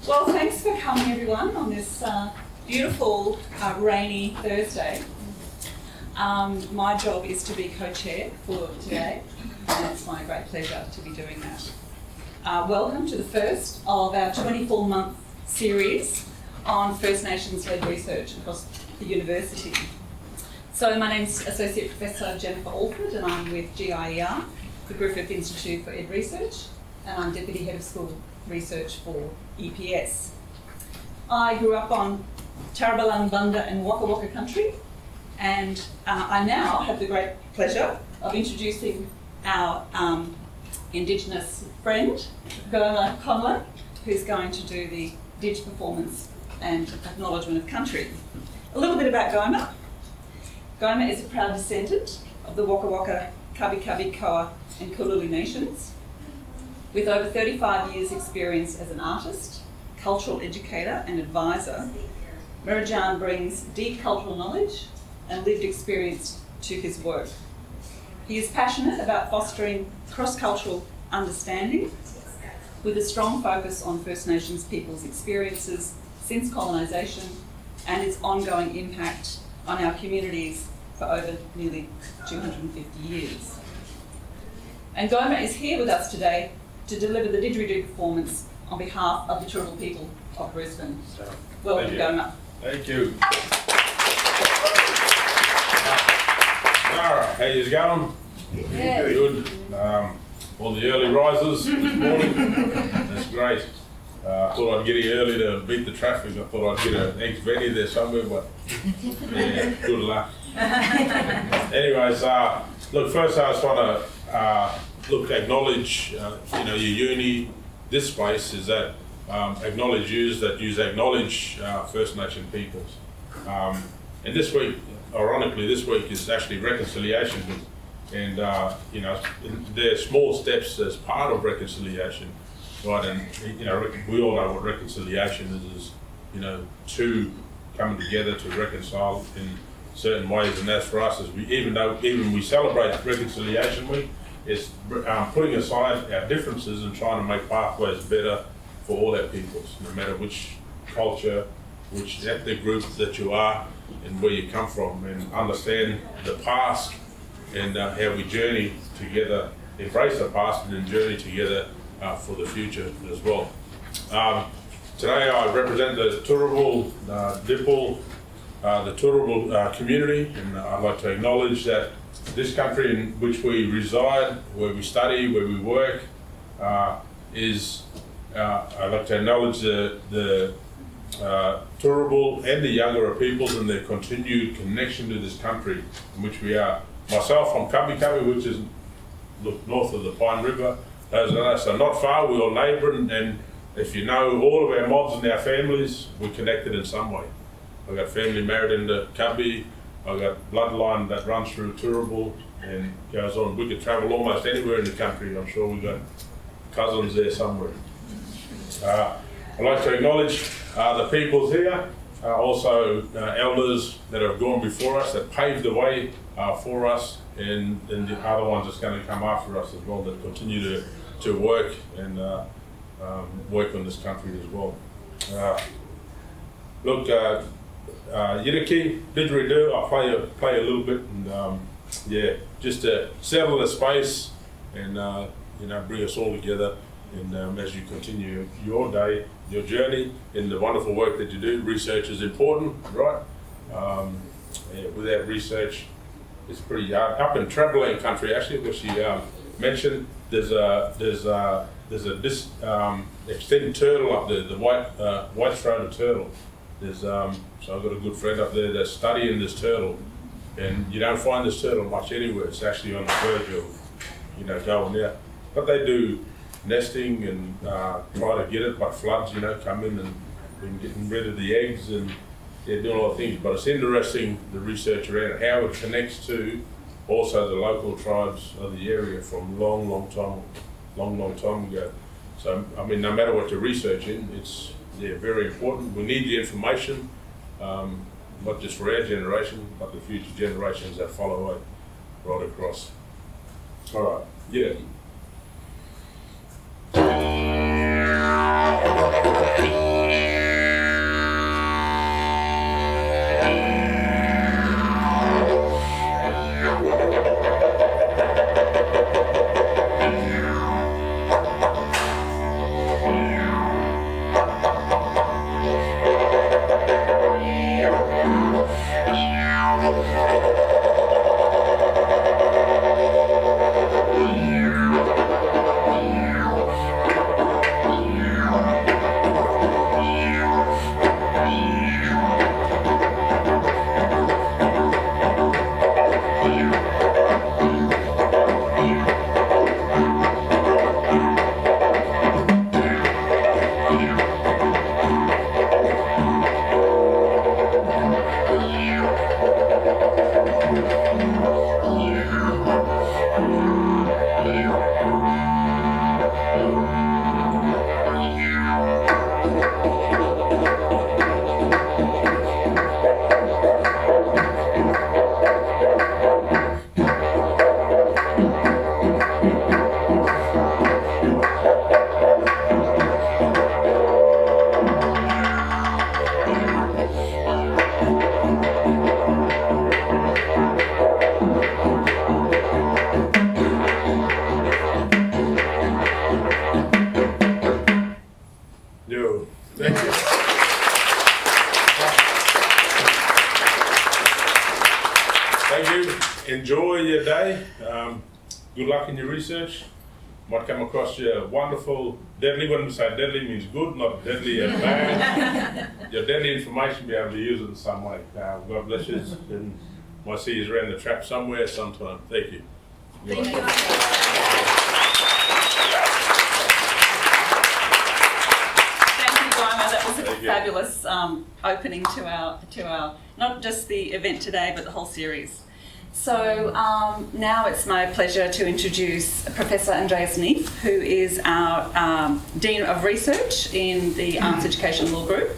Well, thanks for coming everyone on this beautiful rainy Thursday. My job is to be co-chair for today, and it's my great pleasure to be doing that. Welcome to the first of our 24-month series on First Nations-led research across the university. So my name's Associate Professor Jennifer Alford, and I'm with GIER, the Griffith Institute for Ed Research, and I'm Deputy Head of School Research for EPS. I grew up on Tarrabalung, Bunda and Waka Waka country, and I now have the great pleasure of introducing our Indigenous friend, Goma Conlon, who's going to do the Didge performance and acknowledgement of country. A little bit about Goma. Goma is a proud descendant of the Waka Waka, Kabi Kabi, Koa and Kululi nations. With over 35 years' experience as an artist, cultural educator and advisor, Mirajan brings deep cultural knowledge and lived experience to his work. He is passionate about fostering cross-cultural understanding with a strong focus on First Nations people's experiences since colonisation and its ongoing impact on our communities for over nearly 250 years. And Goma is here with us today to deliver the didgeridoo performance on behalf of the Turrbal people of Brisbane. Welcome, Goma. Thank you. Sarah, how you going? Yeah. Good. All the early risers this morning. That's great. I thought I'd get here early to beat the traffic. I thought I'd get an ex-Venny there somewhere, but yeah, good luck. Anyways, look, first I just want to acknowledge, your uni. This space is that acknowledge yous that yous acknowledge First Nation peoples. And this week, ironically, this week is actually Reconciliation Week. And, there are small steps as part of reconciliation, right? And, we all know what reconciliation is, two coming together to reconcile in certain ways. And that's for us, as even we celebrate Reconciliation Week, it's putting aside our differences and trying to make pathways better for all our peoples, no matter which culture, which ethnic group that you are and where you come from, and understand the past and how we journey together, embrace the past and then journey together for the future as well. Today I represent the Turrbal, Dipple, the Turrbal community, and I'd like to acknowledge that this country in which we reside, where we study, where we work, I'd like to acknowledge the Turrbal and the Yagara peoples and their continued connection to this country in which we are. Myself from Kabi Kabi, which is north of the Pine River, so not far, we all neighbour, and if you know all of our mobs and our families, we're connected in some way. I've got family married into Kabi, I've got bloodline that runs through Turrbal and goes on. We could travel almost anywhere in the country. I'm sure we've got cousins there somewhere. I'd like to acknowledge the peoples here, also elders that have gone before us, that paved the way for us, and the other ones that's going to come after us as well, that continue to work and work on this country as well. Yidaki, didgeridoo, I'll play a little bit, and just to settle the space and bring us all together. And as you continue your day, your journey in the wonderful work that you do, research is important, right? Without research, it's pretty hard. Up in Travelling country, actually, which you mentioned, there's a extended turtle up there, the white-throated turtle. So I've got a good friend up there that's studying this turtle, and you don't find this turtle much anywhere. It's actually on the verge of, going out. But they do nesting and try to get it, but floods, come in and getting rid of the eggs, and they're doing a lot of things. But it's interesting, the research around it, how it connects to also the local tribes of the area from long time ago. So, no matter what you're researching, it's very important. We need the information, not just for our generation, but the future generations that follow it right across. All right, yeah. you. Thank you. Thank you. Enjoy your day. Good luck in your research. Might come across your wonderful, deadly, when we say deadly means good, not deadly and bad. Your deadly information, be able to use it in some way. God bless you, and might see you around the trap somewhere sometime. Thank you. Thank you. Thank you, Goma. That was a fabulous opening to our not just the event today, but the whole series. So now it's my pleasure to introduce Professor Andreas Neef, who is our Dean of Research in the Arts Education Law Group.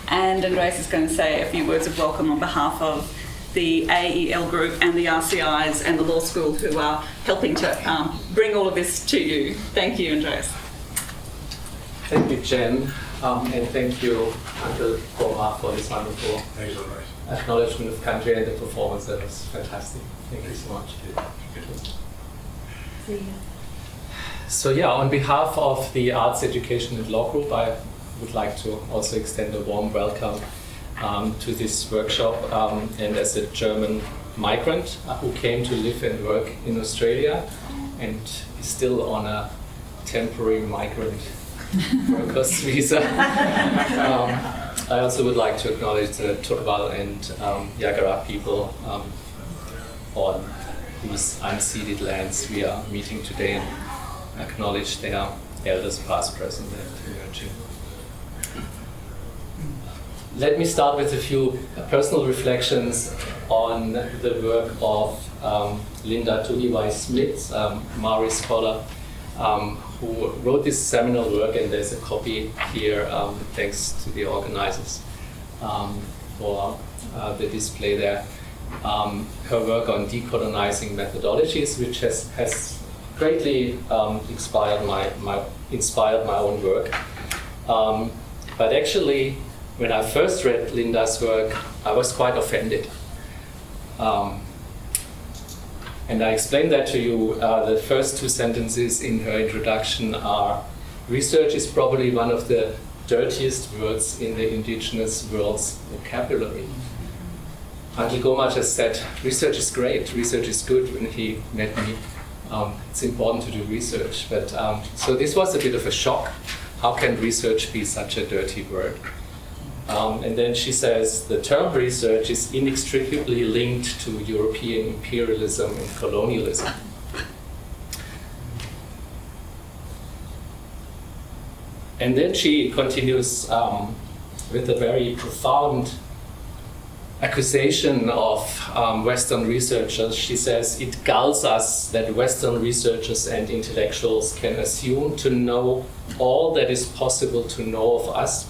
And Andreas is going to say a few words of welcome on behalf of the AEL Group and the RCIs and the law school who are helping to bring all of this to you. Thank you, Andreas. Thank you, Jen, and thank you, Uncle Goma, for this wonderful acknowledgement of country and the performance. That was fantastic. Thank you so much. See you. So yeah, on behalf of the Arts Education and Law Group, I would like to also extend a warm welcome to this workshop. And as a German migrant who came to live and work in Australia and is still on a temporary migrant workers visa, I also would like to acknowledge the Turkbal and Yagara people on whose unceded lands we are meeting today, and acknowledge their elders past, present and emerging. Let me start with a few personal reflections on the work of Linda Tugiwai-Smith, Maori scholar, who wrote this seminal work, and there's a copy here, thanks to the organizers for the display there. Her work on decolonizing methodologies, which has greatly inspired my own work. But actually, when I first read Linda's work, I was quite offended. And I explained that to you. The first two sentences in her introduction are, research is probably one of the dirtiest words in the indigenous world's vocabulary. Uncle Goma just said, research is great, research is good. When he met me, it's important to do research. But so this was a bit of a shock. How can research be such a dirty word? And then she says, the term research is inextricably linked to European imperialism and colonialism. And then she continues with a very profound accusation of Western researchers. She says, it galls us that Western researchers and intellectuals can assume to know all that is possible to know of us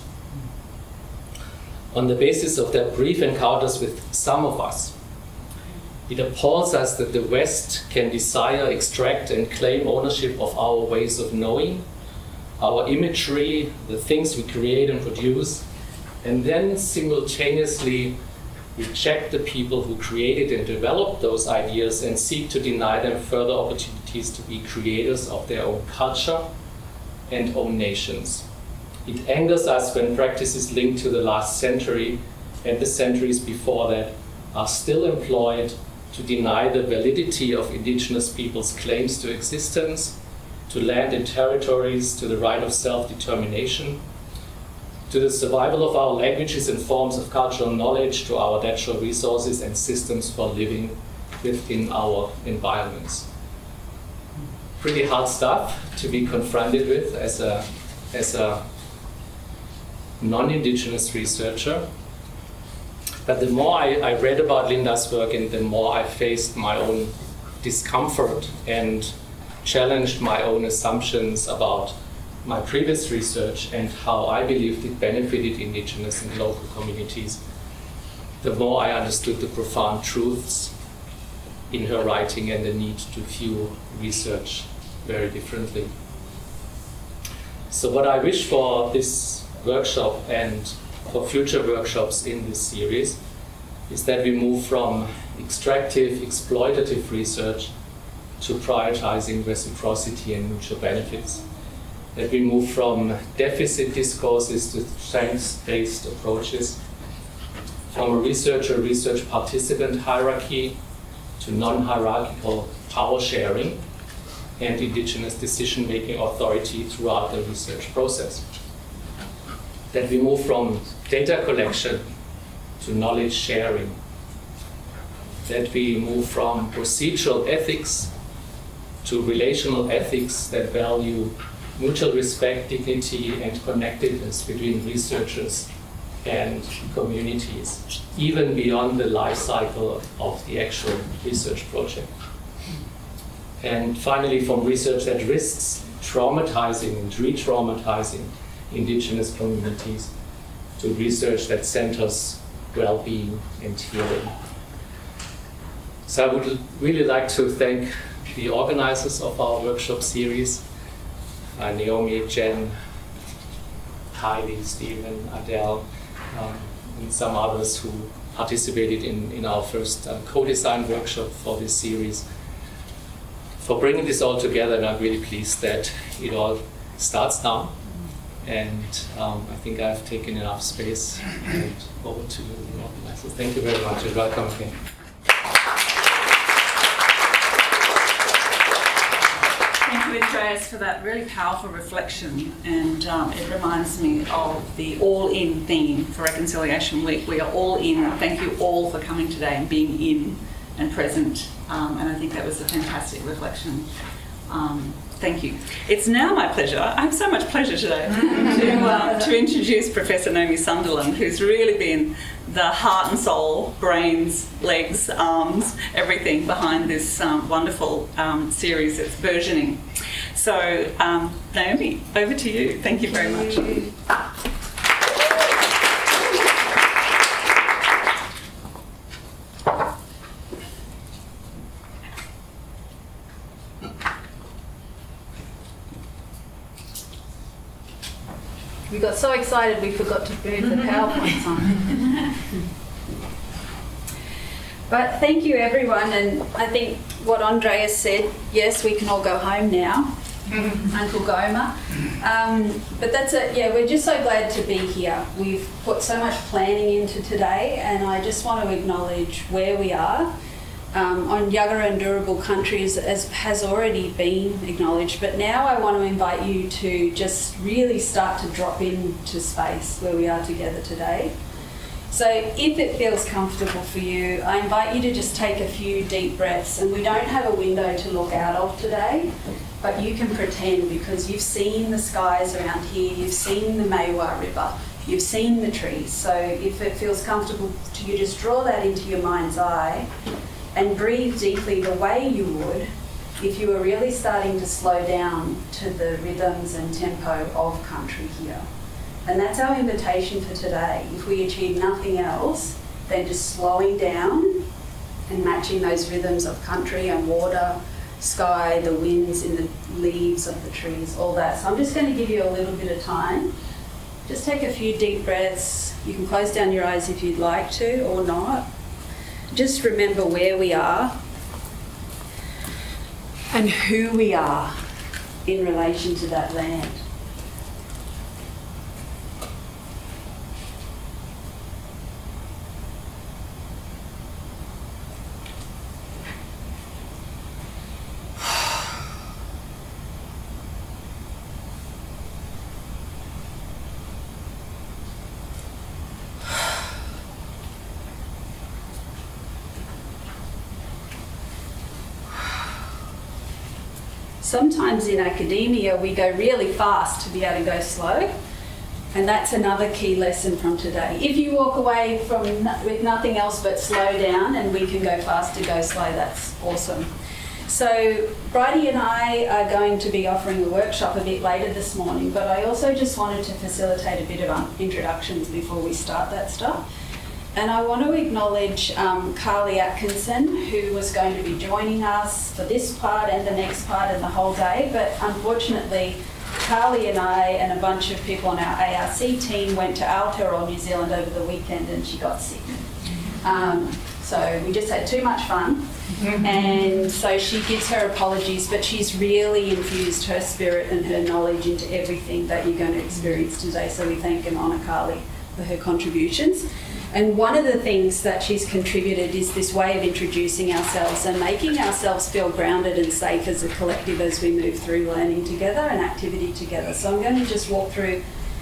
on the basis of their brief encounters with some of us. It appalls us that the West can desire, extract, and claim ownership of our ways of knowing, our imagery, the things we create and produce, and then simultaneously reject the people who created and developed those ideas and seek to deny them further opportunities to be creators of their own culture and own nations. It angers us when practices linked to the last century and the centuries before that are still employed to deny the validity of indigenous peoples' claims to existence, to land and territories, to the right of self-determination, to the survival of our languages and forms of cultural knowledge, to our natural resources and systems for living within our environments. Pretty hard stuff to be confronted with as a non-Indigenous researcher. But the more I read about Linda's work and the more I faced my own discomfort and challenged my own assumptions about my previous research and how I believed it benefited Indigenous and local communities, the more I understood the profound truths in her writing and the need to view research very differently. So what I wish for this workshop and for future workshops in this series is that we move from extractive, exploitative research to prioritizing reciprocity and mutual benefits. that we move from deficit discourses to strengths-based approaches, from a research participant hierarchy to non-hierarchical power sharing and Indigenous decision-making authority throughout the research process. That we move from data collection to knowledge sharing. That we move from procedural ethics to relational ethics that value mutual respect, dignity, and connectedness between researchers and communities, even beyond the life cycle of the actual research project. And finally, from research that risks traumatizing and re-traumatizing Indigenous communities to research that centers well-being and healing. So I would really like to thank the organizers of our workshop series, Naomi, Jen, Heidi, Stephen, Adele, and some others who participated in our first co-design workshop for this series, for bringing this all together. And I'm really pleased that it all starts now. And I think I've taken enough space. And over to you, the organizers. Thank you very much and welcome again. Thank you, Andreas, for that really powerful reflection. And it reminds me of the all-in theme for Reconciliation Week. We are all in. Thank you all for coming today and being in and present. And I think that was a fantastic reflection. Thank you. It's now my pleasure, I have so much pleasure today, to introduce Professor Naomi Sunderland, who's really been the heart and soul, brains, legs, arms, everything behind this wonderful series that's burgeoning. So, Naomi, over to you. Thank you very much. We got so excited we forgot to move the PowerPoints on. But thank you everyone, and I think what Andreas said, yes, we can all go home now, Uncle Goma. But that's it, yeah, we're just so glad to be here. We've put so much planning into today, and I just want to acknowledge where we are. On Yagara and Durable Countries, as has already been acknowledged, but now I want to invite you to just really start to drop into space where we are together today. So if it feels comfortable for you, I invite you to just take a few deep breaths, and we don't have a window to look out of today, but you can pretend, because you've seen the skies around here, you've seen the Maiwa River, you've seen the trees. So if it feels comfortable to you, just draw that into your mind's eye and breathe deeply the way you would if you were really starting to slow down to the rhythms and tempo of country here. And that's our invitation for today. If we achieve nothing else than just slowing down and matching those rhythms of country and water, sky, the winds in the leaves of the trees, all that. So I'm just going to give you a little bit of time. Just take a few deep breaths. You can close down your eyes if you'd like to or not. Just remember where we are and who we are in relation to that land. Sometimes in academia we go really fast to be able to go slow, and that's another key lesson from today. If you walk away with nothing else but slow down and we can go fast to go slow, that's awesome. So Bridie and I are going to be offering a workshop a bit later this morning, but I also just wanted to facilitate a bit of introductions before we start that stuff. And I want to acknowledge Carly Atkinson, who was going to be joining us for this part and the next part and the whole day. But unfortunately, Carly and I and a bunch of people on our ARC team went to Aotearoa, New Zealand over the weekend, and she got sick. So we just had too much fun. And so she gives her apologies, but she's really infused her spirit and her knowledge into everything that you're going to experience today. So we thank and honour Carly for her contributions. And one of the things that she's contributed is this way of introducing ourselves and making ourselves feel grounded and safe as a collective as we move through learning together and activity together. So I'm going to just walk through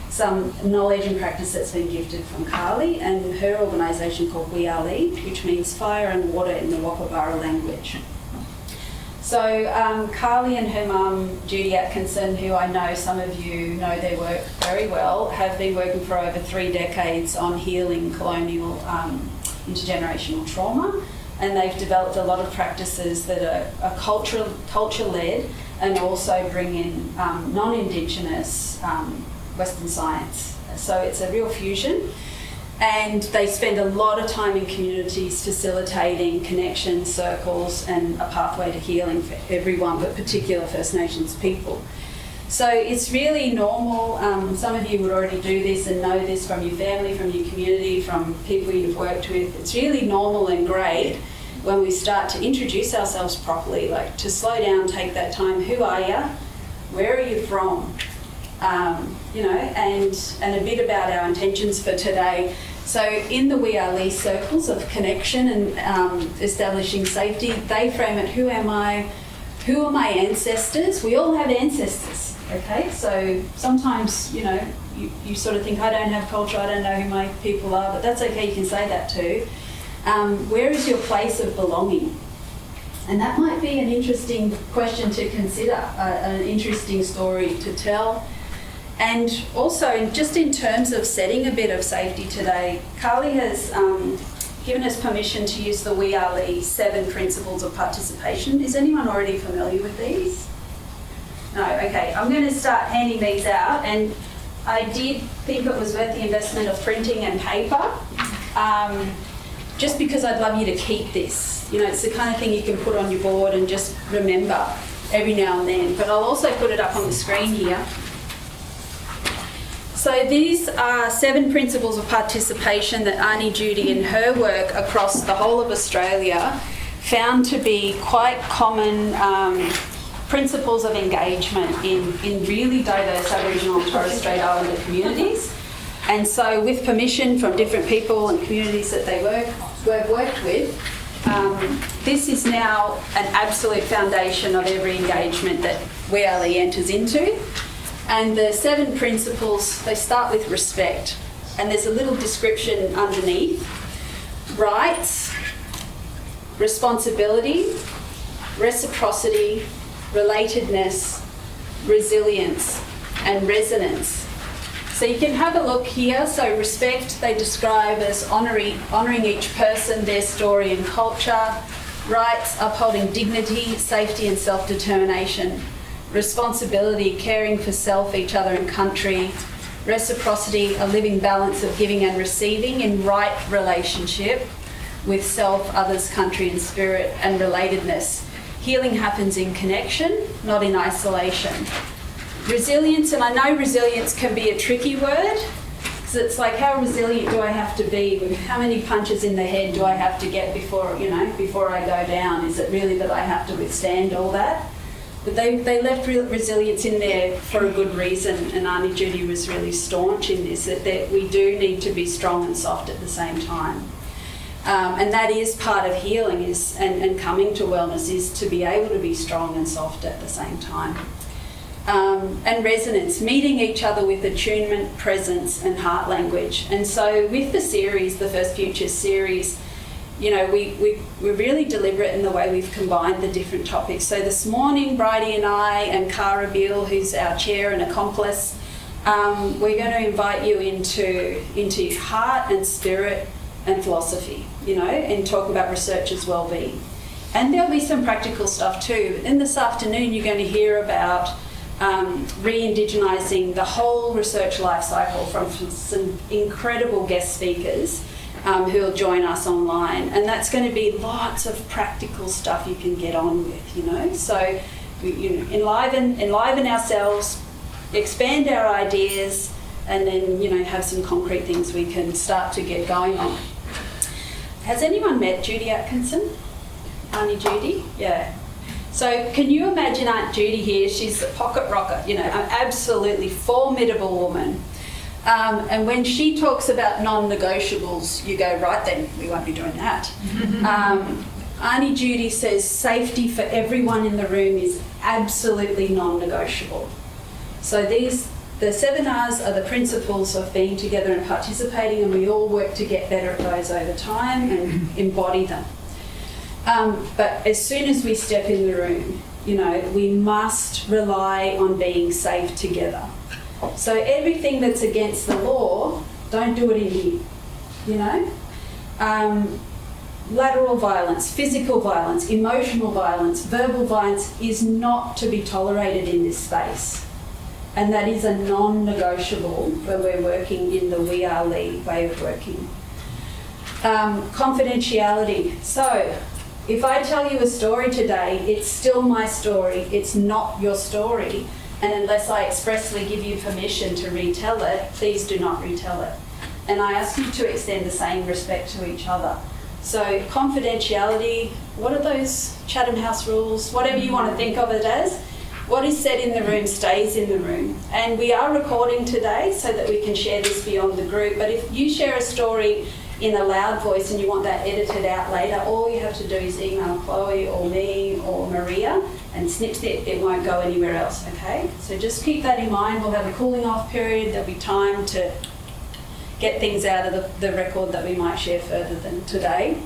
some knowledge and practice that's been gifted from Carly and her organisation called We Are Lead, which means fire and water in the Wapabara language. So Carly and her mum, Judy Atkinson, who I know some of you know their work very well, have been working for over 3 decades on healing colonial intergenerational trauma, and they've developed a lot of practices that are culture-led and also bring in non-Indigenous Western science. So it's a real fusion. And they spend a lot of time in communities facilitating connection circles and a pathway to healing for everyone, but particular First Nations people. So it's really normal. Some of you would already do this and know this from your family, from your community, from people you've worked with. It's really normal and great when we start to introduce ourselves properly, like to slow down, take that time. Who are you? Where are you from? And a bit about our intentions for today. So in the We Are Lead circles of connection and establishing safety, they frame it, who am I? Who are my ancestors? We all have ancestors, okay? So sometimes, you sort of think, I don't have culture, I don't know who my people are, but that's okay, you can say that too. Where is your place of belonging? And that might be an interesting question to consider, an interesting story to tell. And also, just in terms of setting a bit of safety today, Carly has given us permission to use the We Are Lead 7 principles of participation. Is anyone already familiar with these? No, okay. I'm going to start handing these out, and I did think it was worth the investment of printing and paper, just because I'd love you to keep this. It's the kind of thing you can put on your board and just remember every now and then. But I'll also put it up on the screen here. So these are 7 principles of participation that Arnie Judy in her work across the whole of Australia found to be quite common principles of engagement in really diverse Aboriginal and Torres Strait Islander communities. And so with permission from different people and communities that they worked with, this is now an absolute foundation of every engagement that We Are Lead enters into. And the 7 principles, they start with respect. And there's a little description underneath. Rights, responsibility, reciprocity, relatedness, resilience, and resonance. So you can have a look here. So respect, they describe as honouring each person, their story and culture. Rights, upholding dignity, safety and self-determination. Responsibility, caring for self, each other and country. Reciprocity, a living balance of giving and receiving in right relationship with self, others, country and spirit. And relatedness. Healing happens in connection, not in isolation. Resilience, and I know resilience can be a tricky word, because it's like, how resilient do I have to be? How many punches in the head do I have to get before I go down? Is it really that I have to withstand all that? But they left resilience in there for a good reason, and Arnie Judy was really staunch in this, that we do need to be strong and soft at the same time. And that is part of healing and coming to wellness, is to be able to be strong and soft at the same time. And resonance, meeting each other with attunement, presence and heart language. And so with the series, the First Futures series, we're really deliberate in the way we've combined the different topics. So this morning, Bridie and I and Cara Beale, who's our chair and accomplice, we're going to invite you into heart and spirit and philosophy, and talk about researchers' wellbeing. And there'll be some practical stuff too. And this afternoon, you're going to hear about re-indigenising the whole research lifecycle from some incredible guest speakers who will join us online. And that's going to be lots of practical stuff you can get on with, So enliven ourselves, expand our ideas, and then, have some concrete things we can start to get going on. Has anyone met Judy Atkinson? Auntie Judy? Yeah. So can you imagine Aunt Judy here? She's a pocket rocket, you know, an absolutely formidable woman. And when she talks about non-negotiables, you go, right then, we won't be doing that. Auntie Judy says safety for everyone in the room is absolutely non-negotiable. So the 7 R's are the principles of being together and participating, and we all work to get better at those over time and embody them. But as soon as we step in the room, you know, we must rely on being safe together. So everything that's against the law, don't do it in here, you know. Lateral violence, physical violence, emotional violence, verbal violence is not to be tolerated in this space. And that is a non-negotiable when we're working in the We Are Lee way of working. Confidentiality. So if I tell you a story today, it's still my story, it's not your story. And unless I expressly give you permission to retell it, please do not retell it. And I ask you to extend the same respect to each other. So confidentiality, what are those Chatham House rules? Whatever you want to think of it as. What is said in the room stays in the room. And we are recording today so that we can share this beyond the group. But if you share a story in a loud voice and you want that edited out later, all you have to do is email Chloe or me or Maria and snip, it won't go anywhere else, okay? So just keep that in mind. We'll have a cooling off period. There'll be time to get things out of the record that we might share further than today.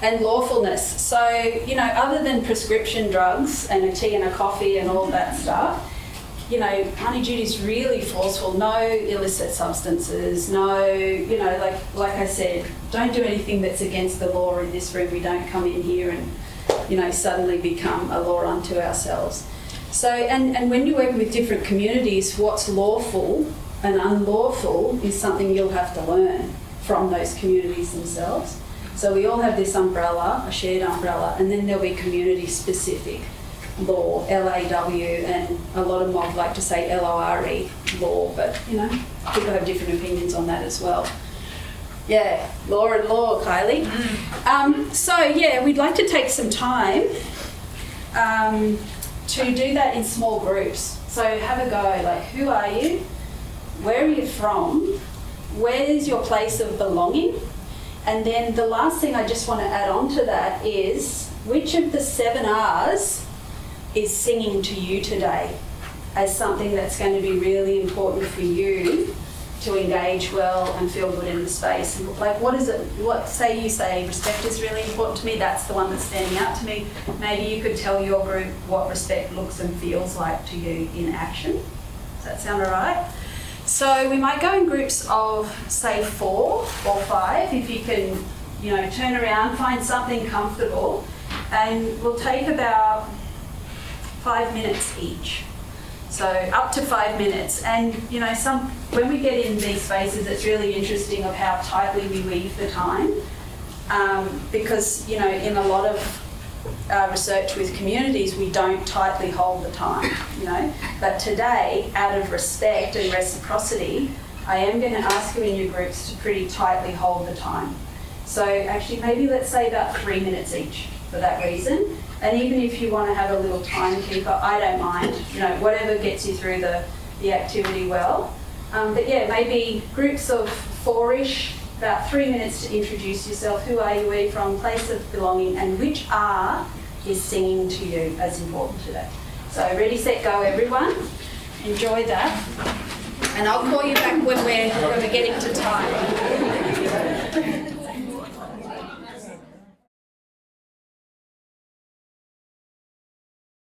And lawfulness. So, you know, other than prescription drugs and a tea and a coffee and all that stuff, you know, Auntie Judy's really forceful. No illicit substances, no, you know, like I said, don't do anything that's against the law in this room. We don't come in here and, you know, suddenly become a law unto ourselves. So, and when you're working with different communities, what's lawful and unlawful is something you'll have to learn from those communities themselves. So we all have this umbrella, a shared umbrella, and then there'll be community-specific law, LAW, and a lot of mob like to say LORE, law, but, you know, people have different opinions on that as well. Yeah, law and law, Kylie. So, yeah, we'd like to take some time to do that in small groups. So have a go, like, who are you? Where are you from? Where is your place of belonging? And then the last thing I just want to add on to that is, which of the 7 R's is singing to you today as something that's going to be really important for you to engage well and feel good in the space? Like, what is it? Say you say respect is really important to me. That's the one that's standing out to me. Maybe you could tell your group what respect looks and feels like to you in action. Does that sound all right? So we might go in groups of, say, 4 or 5, if you can, you know, turn around, find something comfortable, and we'll take about 5 minutes each. So up to 5 minutes. And, you know, when we get in these spaces, it's really interesting of how tightly we weave the time, because, you know, in a lot of research with communities, we don't tightly hold the time, you know. But today, out of respect and reciprocity, I am going to ask you in your groups to pretty tightly hold the time. So actually, maybe let's say about 3 minutes each for that reason. And even if you want to have a little timekeeper, I don't mind, you know, whatever gets you through the activity well. But yeah, maybe groups of 4-ish, about 3 minutes to introduce yourself. Who are you, where are you from, place of belonging, and which R is singing to you as important today. So ready, set, go, everyone. Enjoy that. And I'll call you back when we're getting to time.